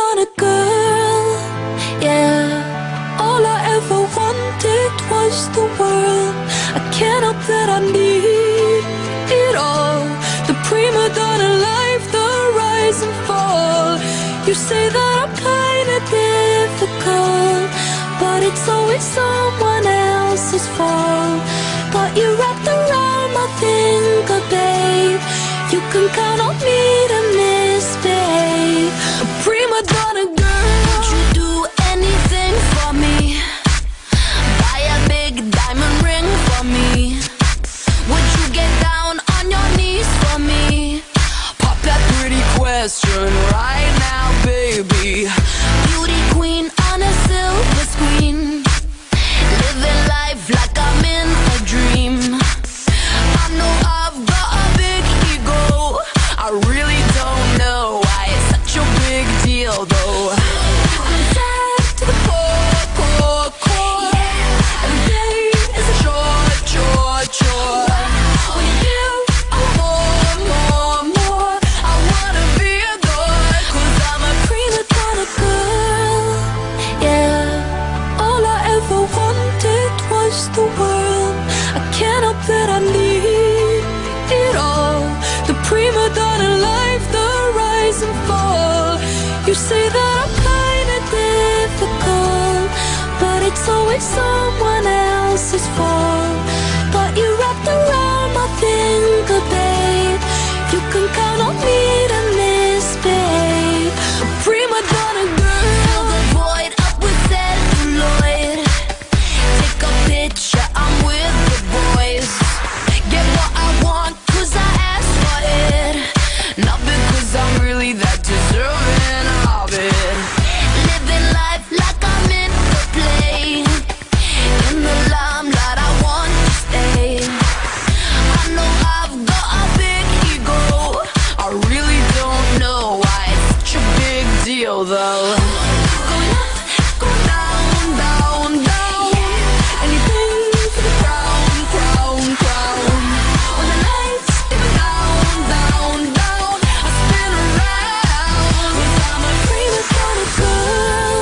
donna girl, yeah. All I ever wanted was the world. I can't help that I need it all. The prima donna life, the rise and fall. You say that I'm kinda difficult, but it's always someone else's fault. Got you wrapped around my finger, babe. You can count on me to misbehave. A prima donna girl, would you do anything for me? Buy a big diamond ring for me? Would you get down on your knees for me? Pop that pretty question right now, baby. Beauty queen on a silver screen, living life like I'm in a dream. I know I've got a big ego, I really don't know why it's such a big deal though. I'm sad to the core, core, core, and pain is a chore, chore, chore. With you, I want more, more, more. I wanna be adored, 'cause I'm a prima donna girl, yeah. All I ever wanted was the world. I can't help that I need it all. The prima donna life, the rise and fall. You say that I'm kinda difficult, but it's always someone else's fault. Got you wrapped around my finger, babe. You can count on me to misbehave. A prima donna girl, fill the void up with celluloid. Take a picture, I'm with the boys. Get what I want, 'cause I asked for it, not because I'm really that deserving of it. Living life like I'm in the play, in the limelight I want to stay. I know I've got a big ego, I really don't know why it's such a big deal though. Going up, going down, down, down. Anything for the crown, crown, crown. When the lights dip down, down, down, I spin around. 'Cause I'm a prima donna girl,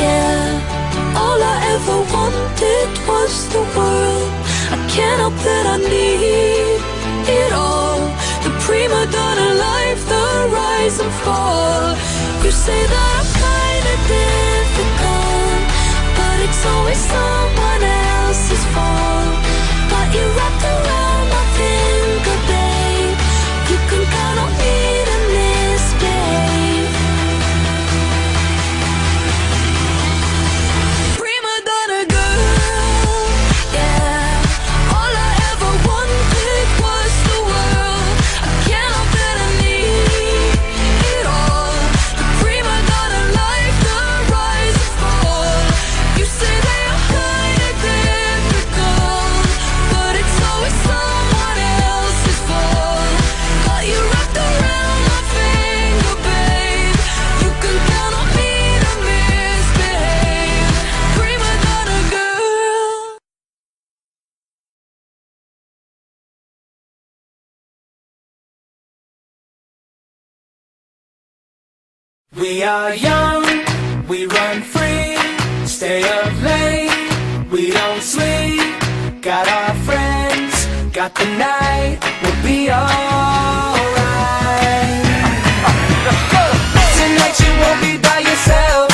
yeah. All I ever wanted was the world. I can't help that I need it all. The prima donna life, the rise and fall. You say that I'm kinda difficult, but it's always someone else's fault. Got you wrapped around my finger, babe. You can count on me to misbehave. Prima donna girl, yeah. All I ever wanted was the world. I can't help that I need it all. The prima donna life, the rise and fall. You say that I'm kinda difficult, but it's always someone else's fault. Got you wrapped around my finger, babe. You can count on me to misbehave. Prima donna girl. We are young, we run free, stay up late, we don't sleep. Got our friends, got the night, we'll be alright. Tonight you won't be by yourself,